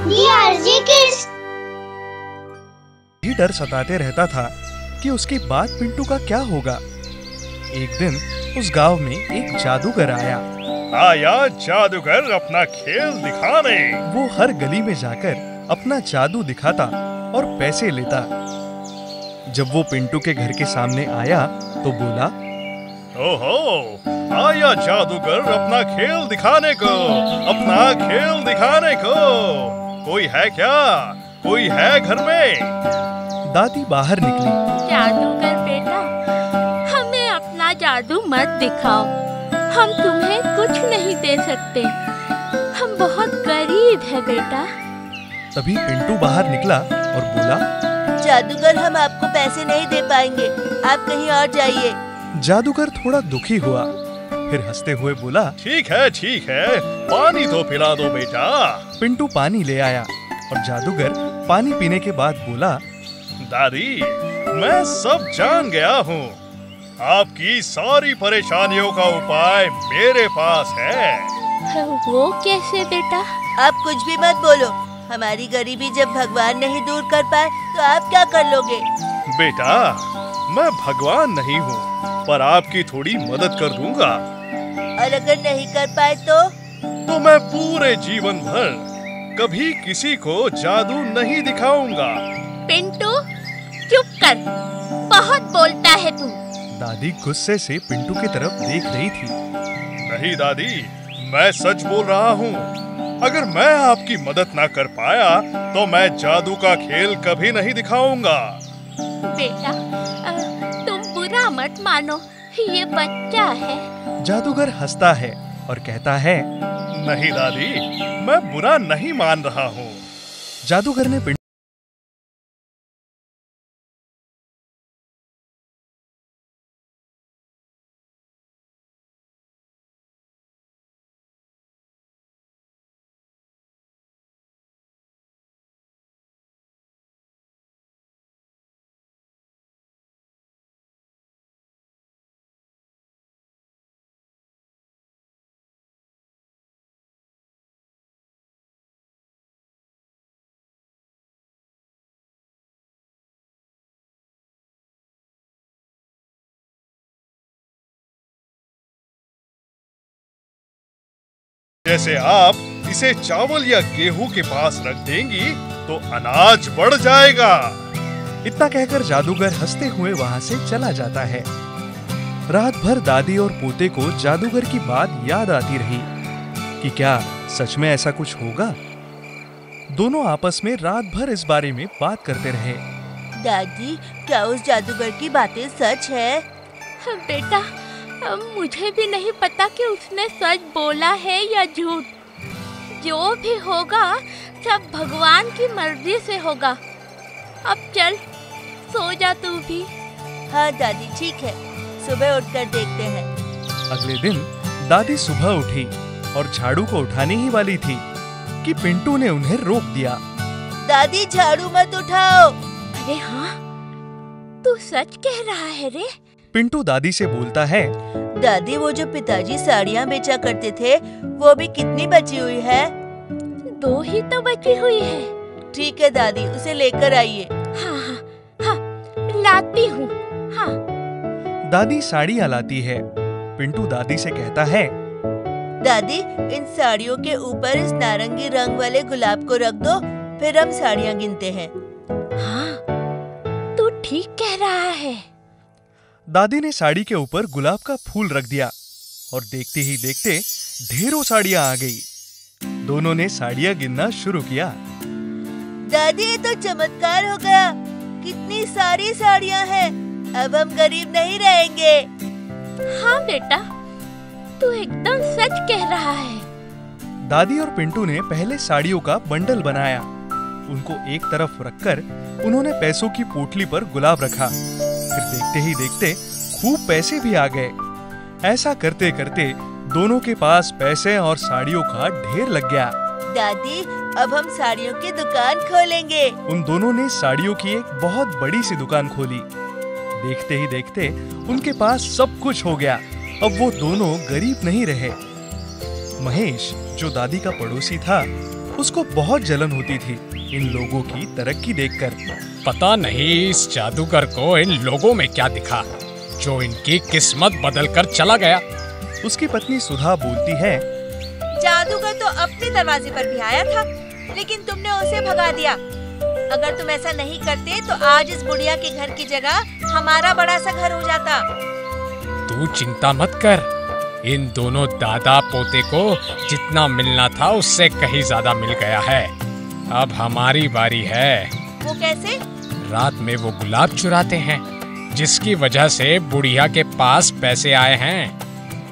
DRG Kids। ही डर सताते रहता था कि उसके बाद पिंटू का क्या होगा। एक दिन उस गांव में एक जादूगर आया जादूगर अपना खेल दिखाने। वो हर गली में जाकर अपना जादू दिखाता और पैसे लेता। जब वो पिंटू के घर के सामने आया तो बोला, ओहो, आया जादूगर अपना खेल दिखाने को, अपना खेल दिखाने को। कोई है क्या? कोई है घर में? दादी बाहर निकली। जादूगर बेटा, हमें अपना जादू मत दिखाओ, हम तुम्हें कुछ नहीं दे सकते, हम बहुत गरीब हैं बेटा। तभी पिंटू बाहर निकला और बोला, जादूगर, हम आपको पैसे नहीं दे पाएंगे, आप कहीं और जाइए। जादूगर थोड़ा दुखी हुआ, फिर हंसते हुए बोला, ठीक है, पानी तो पिला दो बेटा। पिंटू पानी ले आया और जादूगर पानी पीने के बाद बोला, दादी, मैं सब जान गया हूँ, आपकी सारी परेशानियों का उपाय मेरे पास है। वो कैसे बेटा? आप कुछ भी मत बोलो, हमारी गरीबी जब भगवान नहीं दूर कर पाए तो आप क्या कर लोगे? बेटा, मैं भगवान नहीं हूँ, पर आपकी थोड़ी मदद कर दूंगा। और अगर नहीं कर पाए तो मैं पूरे जीवन भर कभी किसी को जादू नहीं दिखाऊंगा। पिंटू, चुप कर, बहुत बोलता है तू। दादी गुस्से से पिंटू की तरफ देख रही थी। नहीं दादी, मैं सच बोल रहा हूँ, अगर मैं आपकी मदद ना कर पाया तो मैं जादू का खेल कभी नहीं दिखाऊंगा। बेटा, तुम बुरा मत मानो, ये बच्चा है। जादूगर हंसता है और कहता है, नहीं दादी, मैं बुरा नहीं मान रहा हूँ। जादूगर ने पिंटू जैसे आप इसे चावल या गेहूं के पास रख देंगी तो अनाज बढ़ जाएगा। इतना कहकर जादूगर हंसते हुए वहां से चला जाता है। रात भर दादी और पोते को जादूगर की बात याद आती रही कि क्या सच में ऐसा कुछ होगा। दोनों आपस में रात भर इस बारे में बात करते रहे। दादी, क्या उस जादूगर की बातें सच है? बेटा, मुझे भी नहीं पता कि उसने सच बोला है या झूठ। जो भी होगा सब भगवान की मर्जी से होगा। अब चल, सो जा तू भी। हाँ दादी, ठीक है, सुबह उठकर देखते हैं। अगले दिन दादी सुबह उठी और झाड़ू को उठाने ही वाली थी कि पिंटू ने उन्हें रोक दिया। दादी, झाड़ू मत उठाओ। अरे हाँ, तू सच कह रहा है रे। पिंटू दादी से बोलता है, दादी, वो जो पिताजी साड़ियाँ बेचा करते थे वो भी कितनी बची हुई है? 2 ही तो बची हुई है। ठीक है दादी, उसे लेकर आइए। हाँ, लाती हूँ। हाँ। दादी साड़ियाँ लाती है। पिंटू दादी से कहता है, दादी, इन साड़ियों के ऊपर इस नारंगी रंग वाले गुलाब को रख दो, फिर हम साड़ियाँ गिनते हैं। हाँ, तू ठीक कह रहा है। दादी ने साड़ी के ऊपर गुलाब का फूल रख दिया और देखते ही देखते ढेरों साड़ियाँ आ गई। दोनों ने साड़ियाँ गिनना शुरू किया। दादी, ये तो चमत्कार हो गया, कितनी सारी साड़ियाँ हैं, अब हम गरीब नहीं रहेंगे। हाँ बेटा, तू एकदम सच कह रहा है। दादी और पिंटू ने पहले साड़ियों का बंडल बनाया। उनको एक तरफ रखकर उन्होंने पैसों की पोटली पर गुलाब रखा। फिर देखते ही देखते खूब पैसे भी आ गए। ऐसा करते करते दोनों के पास पैसे और साड़ियों का ढेर लग गया। दादी, अब हम साड़ियों की दुकान खोलेंगे। उन दोनों ने साड़ियों की एक बहुत बड़ी सी दुकान खोली। देखते ही देखते उनके पास सब कुछ हो गया। अब वो दोनों गरीब नहीं रहे। महेश, जो दादी का पड़ोसी था, उसको बहुत जलन होती थी इन लोगों की तरक्की देखकर। पता नहीं इस जादूगर को इन लोगों में क्या दिखा जो इनकी किस्मत बदलकर चला गया। उसकी पत्नी सुधा बोलती है, जादूगर तो अपने दरवाजे पर भी आया था, लेकिन तुमने उसे भगा दिया। अगर तुम ऐसा नहीं करते तो आज इस बुढ़िया के घर की जगह हमारा बड़ा सा घर हो जाता। तू चिंता मत कर, इन दोनों दादा पोते को जितना मिलना था उससे कहीं ज्यादा मिल गया है। अब हमारी बारी है। वो कैसे? रात में वो गुलाब चुराते हैं, जिसकी वजह से बुढ़िया के पास पैसे आए हैं।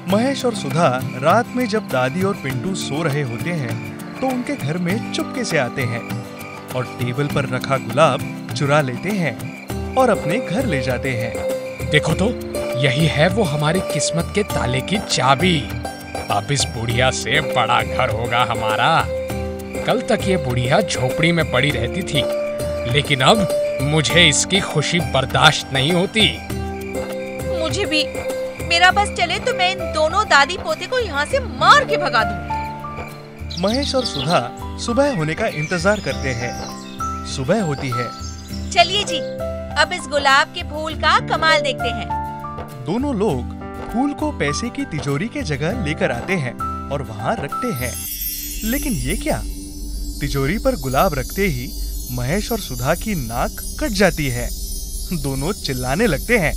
महेश और सुधा रात में जब दादी और पिंटू सो रहे होते हैं तो उनके घर में चुपके से आते हैं और टेबल पर रखा गुलाब चुरा लेते हैं और अपने घर ले जाते हैं। देखो तो, यही है वो हमारी किस्मत के ताले की चाबी। अब इस बुढ़िया से बड़ा घर होगा हमारा। कल तक ये बुढ़िया झोपड़ी में पड़ी रहती थी, लेकिन अब मुझे इसकी खुशी बर्दाश्त नहीं होती। मुझे भी। मेरा बस चले तो मैं इन दोनों दादी पोते को यहाँ से मार के भगा दूं। महेश और सुधा सुबह होने का इंतजार करते हैं। सुबह होती है। चलिए जी, अब इस गुलाब के फूल का कमाल देखते हैं। दोनों लोग फूल को पैसे की तिजोरी के जगह लेकर आते हैं और वहाँ रखते हैं। लेकिन ये क्या? तिजोरी पर गुलाब रखते ही महेश और सुधा की नाक कट जाती है। दोनों चिल्लाने लगते हैं,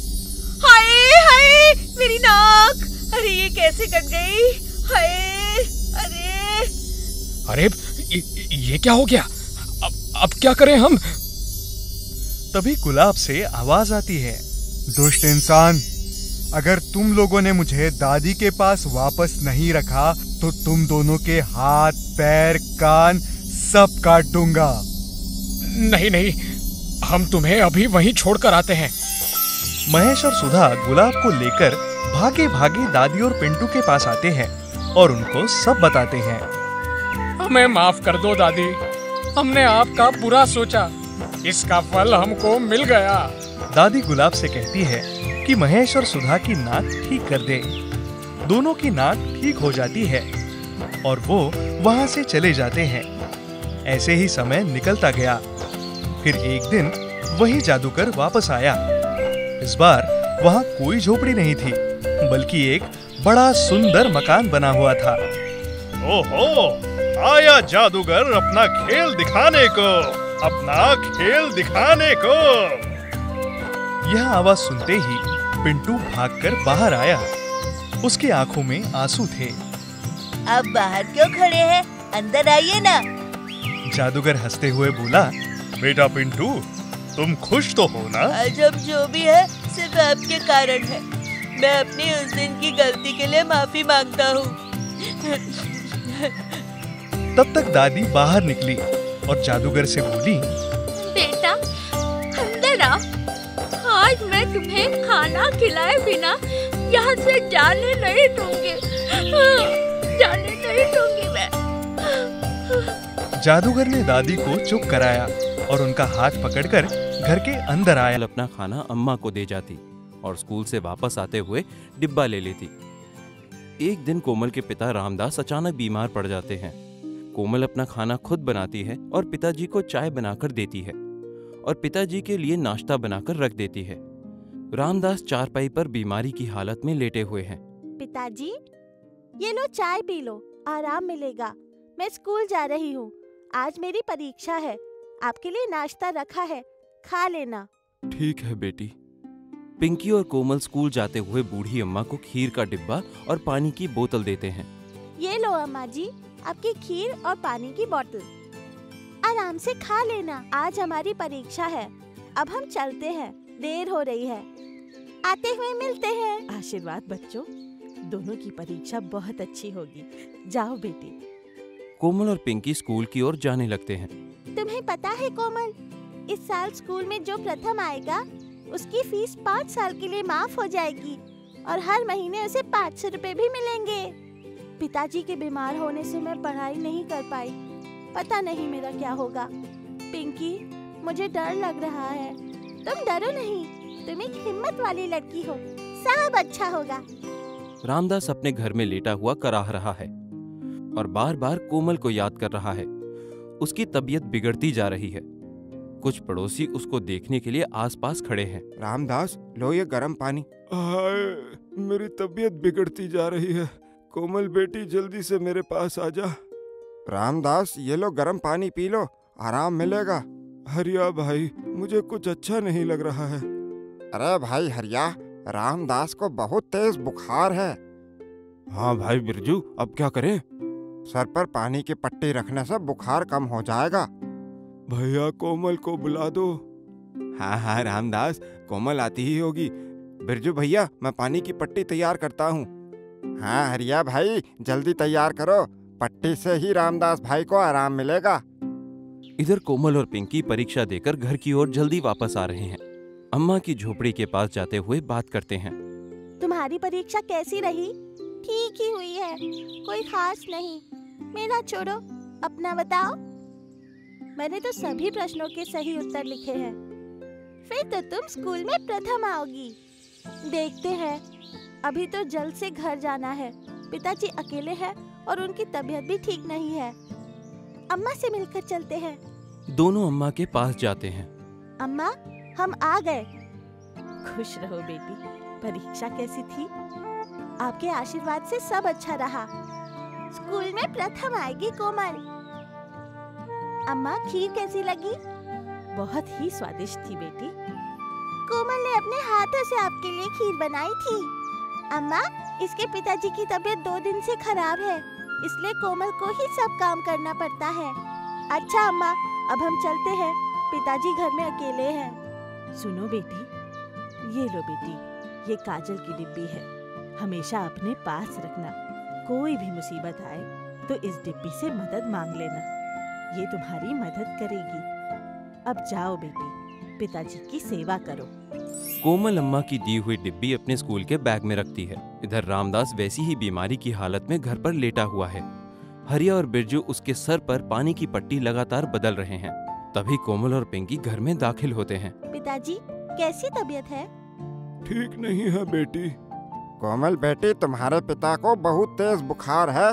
हाय हाय मेरी नाक! अरे ये कैसे कट गई? हाय! अरे ये क्या हो गया? अब क्या करें हम? तभी गुलाब से आवाज आती है, दुष्ट इंसान, अगर तुम लोगों ने मुझे दादी के पास वापस नहीं रखा तो तुम दोनों के हाथ, पैर, कान सब काट दूंगा। नहीं नहीं, हम तुम्हें अभी वहीं छोड़कर आते हैं। महेश और सुधा गुलाब को लेकर भागे भागे दादी और पिंटू के पास आते हैं और उनको सब बताते हैं। हमें माफ कर दो दादी, हमने आपका बुरा सोचा, इसका फल हमको मिल गया। दादी गुलाब से कहती है कि महेश और सुधा की नाक ठीक कर दे। दोनों की नाक ठीक हो जाती है और वो वहाँ से चले जाते हैं। ऐसे ही समय निकलता गया। फिर एक दिन वही जादूगर वापस आया। इस बार वहाँ कोई झोपड़ी नहीं थी, बल्कि एक बड़ा सुंदर मकान बना हुआ था। ओहो, आया जादूगर अपना खेल दिखाने को, अपना खेल दिखाने को। यह आवाज सुनते ही पिंटू भागकर बाहर आया। उसकी आंखों में आंसू थे। अब बाहर क्यों खड़े हैं? अंदर आइए ना। जादूगर हंसते हुए बोला, बेटा पिंटू, तुम खुश तो हो ना? आज अब जो भी है सिर्फ आपके कारण है। मैं अपनी उस दिन की गलती के लिए माफी मांगता हूँ। तब तक दादी बाहर निकली और जादूगर से बोली, बेटा अंदर आओ, आज मैं तुम्हें खाना खिलाए बिना यहाँ से जाने नहीं दूंगी, जाने नहीं दूंगी मैं। जादूगर ने दादी को चुप कराया और उनका हाथ पकड़कर घर के अंदर आया। अपना खाना अम्मा को दे जाती और स्कूल से वापस आते हुए डिब्बा ले लेती। एक दिन कोमल के पिता रामदास अचानक बीमार पड़ जाते हैं। कोमल अपना खाना खुद बनाती है और पिताजी को चाय बनाकर देती है और पिताजी के लिए नाश्ता बनाकर रख देती है। रामदास चारपाई पर बीमारी की हालत में लेटे हुए हैं। पिताजी, ये लो चाय पी लो, आराम मिलेगा। मैं स्कूल जा रही हूँ, आज मेरी परीक्षा है। आपके लिए नाश्ता रखा है, खा लेना। ठीक है बेटी। पिंकी और कोमल स्कूल जाते हुए बूढ़ी अम्मा को खीर का डिब्बा और पानी की बोतल देते हैं। ये लो अम्मा जी, आपकी खीर और पानी की बोतल, आराम से खा लेना। आज हमारी परीक्षा है। अब हम चलते हैं, देर हो रही है। आते हुए मिलते हैं। आशीर्वाद बच्चों, दोनों की परीक्षा बहुत अच्छी होगी। जाओ बेटी। कोमल और पिंकी स्कूल की ओर जाने लगते हैं। तुम्हें पता है कोमल, इस साल स्कूल में जो प्रथम आएगा उसकी फीस 5 साल के लिए माफ हो जाएगी और हर महीने उसे 500 रुपए भी मिलेंगे। पिताजी के बीमार होने से मैं पढ़ाई नहीं कर पाई, पता नहीं मेरा क्या होगा। पिंकी, मुझे डर लग रहा है। तुम डरो नहीं, तुम एक हिम्मत वाली लड़की हो, सब अच्छा होगा। रामदास अपने घर में लेटा हुआ कराह रहा है और बार बार कोमल को याद कर रहा है। उसकी तबीयत बिगड़ती जा रही है। कुछ पड़ोसी उसको देखने के लिए आसपास खड़े हैं। रामदास, लो ये गर्म पानी। हाय, मेरी तबीयत बिगड़ती जा रही है। कोमल बेटी, जल्दी से मेरे पास आ जा। रामदास, ये लो गर्म पानी पी लो, आराम मिलेगा। हरिया भाई, मुझे कुछ अच्छा नहीं लग रहा है। अरे भाई हरिया, रामदास को बहुत तेज बुखार है। हाँ भाई बिरजू, अब क्या करें? सर पर पानी की पट्टी रखने से बुखार कम हो जाएगा। भैया, कोमल को बुला दो। हाँ हाँ रामदास, कोमल आती ही होगी। बिरजू भैया, मैं पानी की पट्टी तैयार करता हूँ। हाँ हरिया भाई, जल्दी तैयार करो, पट्टी से ही रामदास भाई को आराम मिलेगा। इधर कोमल और पिंकी परीक्षा देकर घर की ओर जल्दी वापस आ रहे हैं। अम्मा की झोपड़ी के पास जाते हुए बात करते हैं। तुम्हारी परीक्षा कैसी रही? ठीक ही हुई है, कोई खास नहीं। मेरा छोड़ो, अपना बताओ। मैंने तो सभी प्रश्नों के सही उत्तर लिखे हैं। फिर तो तुम स्कूल में प्रथम आओगी। देखते हैं, अभी तो जल्द से घर जाना है। पिताजी अकेले हैं और उनकी तबीयत भी ठीक नहीं है। अम्मा से मिलकर चलते हैं। दोनों अम्मा के पास जाते हैं। अम्मा, हम आ गए। खुश रहो बेटी। परीक्षा कैसी थी? आपके आशीर्वाद से सब अच्छा रहा। स्कूल में प्रथम आएगी कोमल। अम्मा, खीर कैसी लगी? बहुत ही स्वादिष्ट थी बेटी। कोमल ने अपने हाथों से आपके लिए खीर बनाई थी। अम्मा, इसके पिताजी की तबीयत 2 दिन से खराब है, इसलिए कोमल को ही सब काम करना पड़ता है। अच्छा अम्मा, अब हम चलते हैं, पिताजी घर में अकेले हैं। सुनो बेटी, ये लो बेटी, ये काजल की डिब्बी है, हमेशा अपने पास रखना। कोई भी मुसीबत आए तो इस डिब्बी से मदद मांग लेना, ये तुम्हारी मदद करेगी। अब जाओ बेटी, पिताजी की सेवा करो। कोमल अम्मा की दी हुई डिब्बी अपने स्कूल के बैग में रखती है। इधर रामदास वैसी ही बीमारी की हालत में घर पर लेटा हुआ है। हरिया और बिरजू उसके सर पर पानी की पट्टी लगातार बदल रहे हैं। तभी कोमल और पिंकी घर में दाखिल होते हैं। पिताजी, कैसी तबीयत है? ठीक नहीं है बेटी। कोमल बेटी, तुम्हारे पिता को बहुत तेज बुखार है।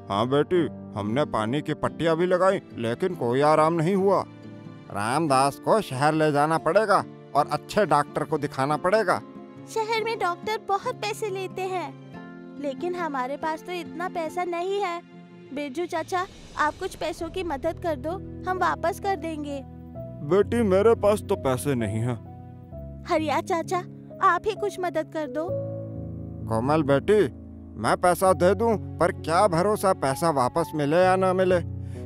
हाँ बेटी, हमने पानी की पट्टियाँ भी लगाई, लेकिन कोई आराम नहीं हुआ। रामदास को शहर ले जाना पड़ेगा और अच्छे डॉक्टर को दिखाना पड़ेगा। शहर में डॉक्टर बहुत पैसे लेते हैं, लेकिन हमारे पास तो इतना पैसा नहीं है। बिरजू चाचा, आप कुछ पैसों की मदद कर दो, हम वापस कर देंगे। बेटी, मेरे पास तो पैसे नहीं हैं। हरिया चाचा, आप ही कुछ मदद कर दो। कोमल बेटी, मैं पैसा दे दूं, पर क्या भरोसा पैसा वापस मिले या न मिले,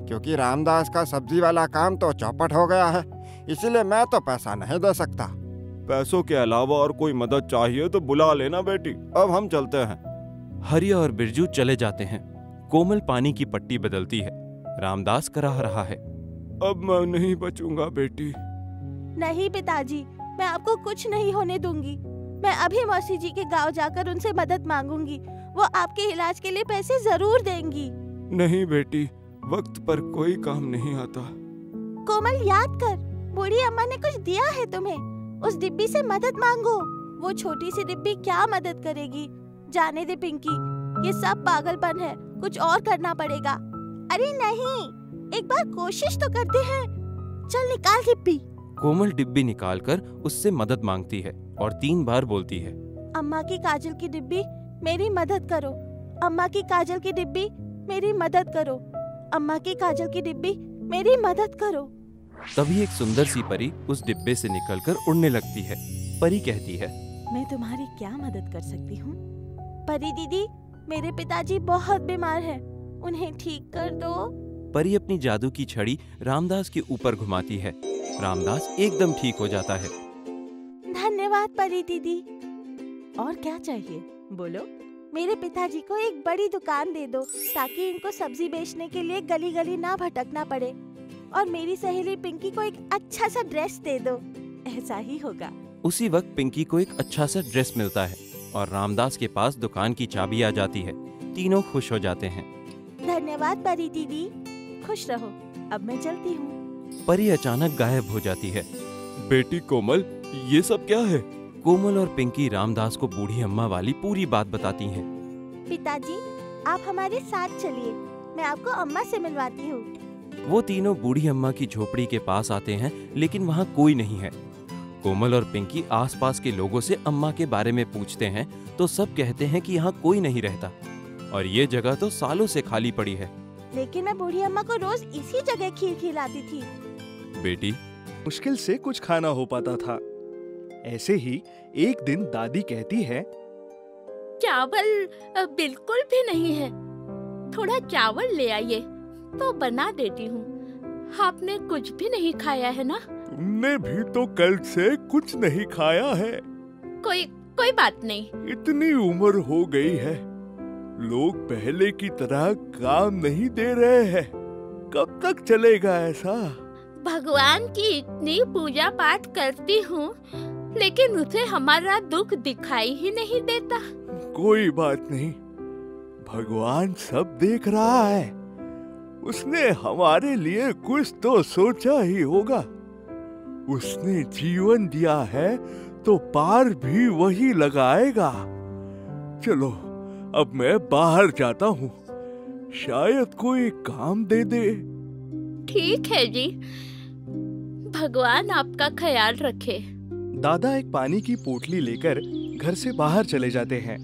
क्योंकि रामदास का सब्जी वाला काम तो चौपट हो गया है, इसलिए मैं तो पैसा नहीं दे सकता। पैसों के अलावा और कोई मदद चाहिए तो बुला लेना बेटी, अब हम चलते हैं। हरिया और बिरजू चले जाते हैं। कोमल पानी की पट्टी बदलती है। रामदास कराह रहा है। अब मैं नहीं बचूंगा बेटी। नहीं पिताजी, मैं आपको कुछ नहीं होने दूंगी। मैं अभी मौसी जी के गांव जाकर उनसे मदद मांगूंगी, वो आपके इलाज के लिए पैसे जरूर देंगी। नहीं बेटी, वक्त पर कोई काम नहीं आता। कोमल, याद कर, बूढ़ी अम्मा ने कुछ दिया है तुम्हें, उस डिब्बी से मदद मांगो। वो छोटी सी डिब्बी क्या मदद करेगी? जाने दे पिंकी, ये सब पागलपन है, कुछ और करना पड़ेगा। अरे नहीं, एक बार कोशिश तो करते हैं। चल निकाल डिब्बी। कोमल डिब्बी निकालकर उससे मदद मांगती है और 3 बार बोलती है, अम्मा की काजल की डिब्बी, मेरी मदद करो। अम्मा की काजल की डिब्बी, मेरी मदद करो। अम्मा की काजल की डिब्बी, मेरी मदद करो। तभी एक सुंदर सी परी उस डिब्बे से निकलकर उड़ने लगती है। परी कहती है, मैं तुम्हारी क्या मदद कर सकती हूँ? परी दीदी, मेरे पिताजी बहुत बीमार हैं, उन्हें ठीक कर दो। परी अपनी जादू की छड़ी रामदास के ऊपर घुमाती है। रामदास एकदम ठीक हो जाता है। धन्यवाद परी दीदी। और क्या चाहिए, बोलो। मेरे पिताजी को एक बड़ी दुकान दे दो, ताकि इनको सब्जी बेचने के लिए गली गली ना भटकना पड़े। और मेरी सहेली पिंकी को एक अच्छा सा ड्रेस दे दो। ऐसा ही होगा। उसी वक्त पिंकी को एक अच्छा सा ड्रेस मिलता है और रामदास के पास दुकान की चाबी आ जाती है। तीनों खुश हो जाते हैं। धन्यवाद परी दीदी। खुश रहो, अब मैं चलती हूँ। परी अचानक गायब हो जाती है। बेटी कोमल, ये सब क्या है? कोमल और पिंकी रामदास को बूढ़ी अम्मा वाली पूरी बात बताती हैं। पिताजी, आप हमारे साथ चलिए, मैं आपको अम्मा से मिलवाती हूँ। वो तीनों बूढ़ी अम्मा की झोपड़ी के पास आते हैं, लेकिन वहाँ कोई नहीं है। कोमल और पिंकी आसपास के लोगों से अम्मा के बारे में पूछते हैं तो सब कहते हैं कि यहाँ कोई नहीं रहता और ये जगह तो सालों से खाली पड़ी है। लेकिन मैं बूढ़ी अम्मा को रोज इसी जगह खीर खिलाती थी। बेटी, मुश्किल से कुछ खाना हो पाता था। ऐसे ही एक दिन दादी कहती है, चावल बिल्कुल भी नहीं है, थोड़ा चावल ले आइए तो बना देती हूँ। आपने कुछ भी नहीं खाया है ना? तुमने भी तो कल से कुछ नहीं खाया है। कोई बात नहीं। इतनी उम्र हो गई है, लोग पहले की तरह काम नहीं दे रहे हैं। कब तक चलेगा ऐसा? भगवान की इतनी पूजा पाठ करती हूँ, लेकिन उसे हमारा दुख दिखाई ही नहीं देता। कोई बात नहीं, भगवान सब देख रहा है। उसने हमारे लिए कुछ तो सोचा ही होगा। उसने जीवन दिया है तो पार भी वही लगाएगा। चलो अब मैं बाहर जाता हूँ, शायद कोई काम दे दे। ठीक है जी, भगवान आपका ख्याल रखे। दादा एक पानी की पोटली लेकर घर से बाहर चले जाते हैं।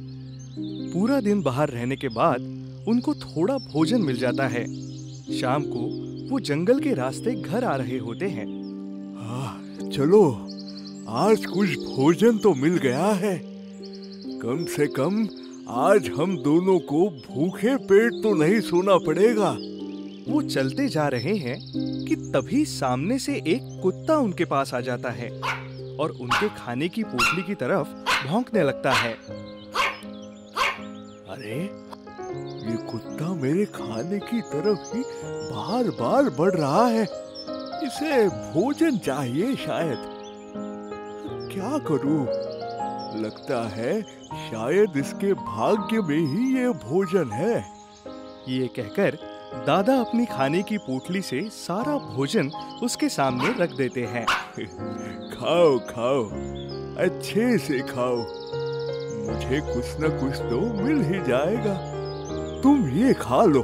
पूरा दिन बाहर रहने के बाद उनको थोड़ा भोजन मिल जाता है। शाम को वो जंगल के रास्ते घर आ रहे होते हैं। चलो आज कुछ भोजन तो मिल गया है। कम से कम आज हम दोनों को भूखे पेट तो नहीं सोना पड़ेगा। वो चलते जा रहे हैं कि तभी सामने से एक कुत्ता उनके पास आ जाता है और उनके खाने की पोटली की तरफ भौंकने लगता है। अरे ये कुत्ता मेरे खाने की तरफ ही बार बार बढ़ रहा है। इसे भोजन चाहिए शायद। क्या करूं? लगता है शायद इसके भाग्य में ही ये भोजन है। ये कहकर दादा अपनी खाने की पोटली से सारा भोजन उसके सामने रख देते हैं। खाओ खाओ, अच्छे से खाओ, मुझे कुछ न कुछ तो मिल ही जाएगा। तुम ये खा लो।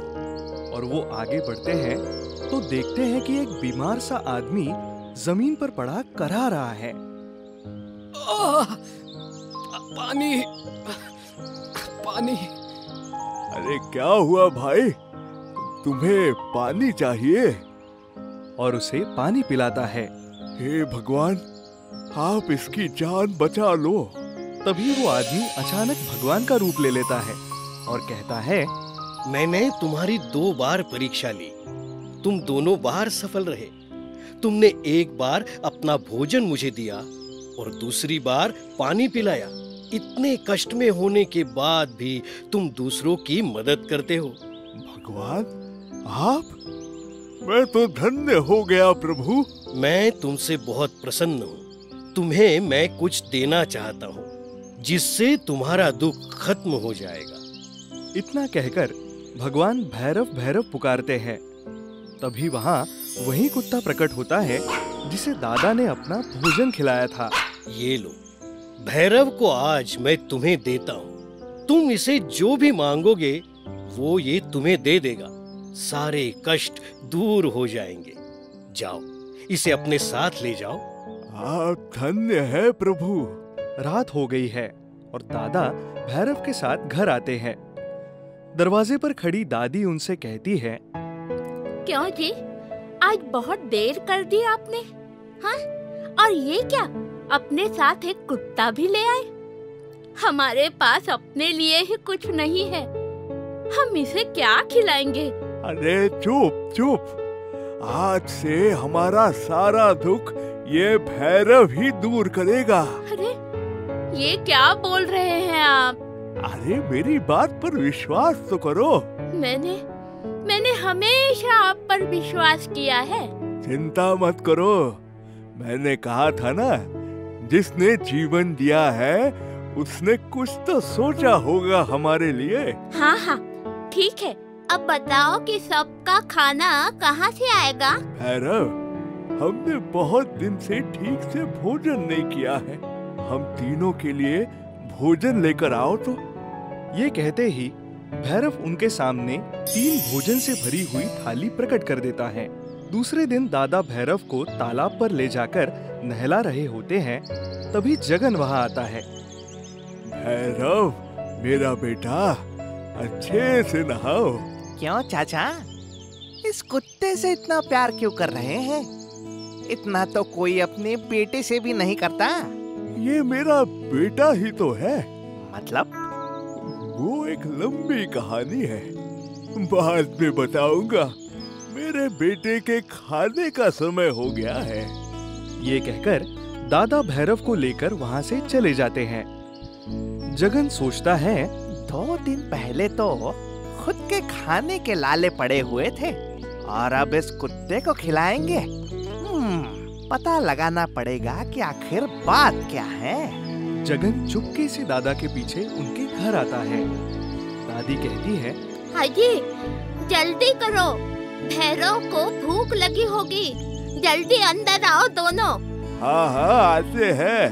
और वो आगे बढ़ते हैं तो देखते हैं कि एक बीमार सा आदमी जमीन पर पड़ा करहा रहा है। पानी पानी। अरे क्या हुआ भाई, तुम्हें पानी चाहिए? और उसे पानी पिलाता है। हे भगवान, आप इसकी जान बचा लो। तभी वो आदमी अचानक भगवान का रूप ले लेता है और कहता है, मैंने तुम्हारी 2 बार परीक्षा ली, तुम दोनों बार सफल रहे। तुमने एक बार अपना भोजन मुझे दिया और दूसरी बार पानी पिलाया। इतने कष्ट में होने के बाद भी तुम दूसरों की मदद करते हो। भगवान, आप? मैं तो धन्य हो गया प्रभु। मैं तुमसे बहुत प्रसन्न हूँ। तुम्हें मैं कुछ देना चाहता हूँ जिससे तुम्हारा दुख खत्म हो जाएगा। इतना कहकर भगवान भैरव भैरव पुकारते हैं। तभी वहाँ वही कुत्ता प्रकट होता है जिसे दादा ने अपना भोजन खिलाया था। ये लो, भैरव को आज मैं तुम्हें देता हूँ। तुम इसे जो भी मांगोगे वो ये तुम्हें दे देगा। सारे कष्ट दूर हो जाएंगे। जाओ, इसे अपने साथ ले जाओ। आप धन्य है प्रभु। रात हो गई है और दादा भैरव के साथ घर आते हैं। दरवाजे पर खड़ी दादी उनसे कहती है, क्यों जी, आज बहुत देर कर दी आपने? हाँ? और ये क्या, अपने साथ एक कुत्ता भी ले आए? हमारे पास अपने लिए ही कुछ नहीं है, हम इसे क्या खिलाएंगे? अरे चुप चुप, आज से हमारा सारा दुख ये भैरव ही दूर करेगा। अरे ये क्या बोल रहे हैं आप? अरे मेरी बात पर विश्वास तो करो। मैंने हमेशा आप पर विश्वास किया है। चिंता मत करो, मैंने कहा था ना, जिसने जीवन दिया है उसने कुछ तो सोचा होगा हमारे लिए। हाँ हाँ ठीक है, अब बताओ कि सबका खाना कहाँ से आएगा? भैरव, हमने बहुत दिन से ठीक से भोजन नहीं किया है, हम तीनों के लिए भोजन लेकर आओ तो। ये कहते ही भैरव उनके सामने 3 भोजन से भरी हुई थाली प्रकट कर देता है। दूसरे दिन दादा भैरव को तालाब पर ले जाकर नहला रहे होते हैं, तभी जगन वहां आता है। भैरव, मेरा बेटा, अच्छे से नहाओ। क्यों चाचा, इस कुत्ते से इतना प्यार क्यों कर रहे हैं? इतना तो कोई अपने बेटे से भी नहीं करता। ये मेरा बेटा ही तो है। मतलब? वो एक लंबी कहानी है, बाद में बताऊंगा। मेरे बेटे के खाने का समय हो गया है। ये कहकर दादा भैरव को लेकर वहाँ से चले जाते हैं। जगन सोचता है, 2 दिन पहले तो खुद के खाने के लाले पड़े हुए थे और अब इस कुत्ते को खिलाएंगे। पता लगाना पड़ेगा कि आखिर बात क्या है। जगन चुपके से दादा के पीछे उनके घर आता है। दादी कहती है, हाजी जल्दी करो, भैरव को भूख लगी होगी, जल्दी अंदर आओ दोनों। हाँ हाँ आते हैं।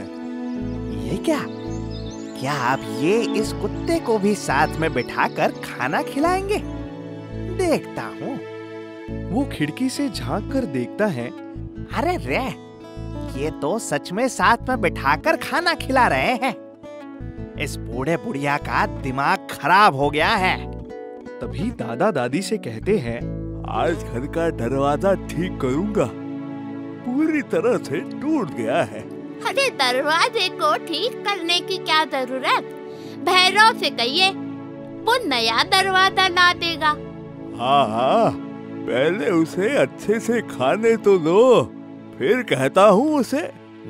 ये क्या आप ये इस कुत्ते को भी साथ में बिठाकर खाना खिलाएंगे? देखता हूँ। वो खिड़की से झांक कर देखता है, अरे रे, ये तो सच में साथ में बिठाकर खाना खिला रहे हैं। इस बूढ़े बुढ़िया का दिमाग खराब हो गया है। तभी दादा दादी से कहते हैं, आज घर का दरवाजा ठीक करूंगा, पूरी तरह से टूट गया है। अरे दरवाजे को ठीक करने की क्या जरूरत, भैरव से कहिए वो नया दरवाजा ला देगा। हाँ हाँ, पहले उसे अच्छे से खाने तो लो, फिर कहता हूँ उसे।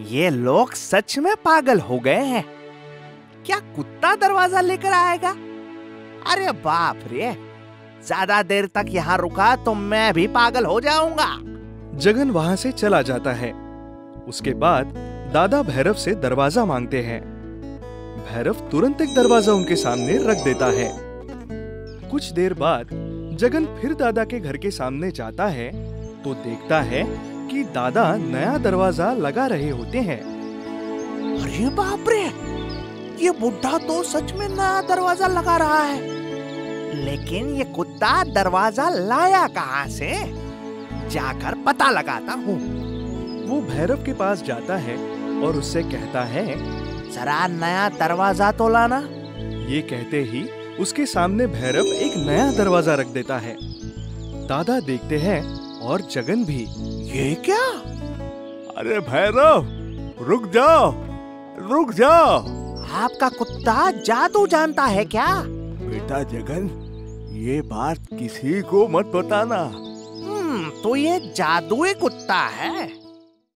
ये लोग सच में पागल हो गए हैं। क्या कुत्ता दरवाजा लेकर आएगा? अरे बाप रे, ज्यादा देर तक यहाँ रुका तो मैं भी पागल हो जाऊंगा। जगन वहाँ से चला जाता है। उसके बाद दादा भैरव से दरवाजा मांगते हैं। भैरव तुरंत एक दरवाजा उनके सामने रख देता है। कुछ देर बाद जगन फिर दादा के घर के सामने जाता है तो देखता है कि दादा नया दरवाजा लगा रहे होते हैं। अरे बाप रे, ये बुढ़ा तो सच में नया दरवाजा लगा रहा है, लेकिन ये कुत्ता दरवाजा लाया कहाँ से? जाकर पता लगाता हूँ। वो भैरव के पास जाता है और उससे कहता है, जरा नया दरवाजा तो लाना। ये कहते ही उसके सामने भैरव एक नया दरवाजा रख देता है। दादा देखते हैं और जगन भी। ये क्या? अरे भैरव, रुक जाओ, रुक जाओ। आपका कुत्ता जादू जानता है क्या? बेटा जगन, ये बात किसी को मत बताना। तो ये जादुई कुत्ता है।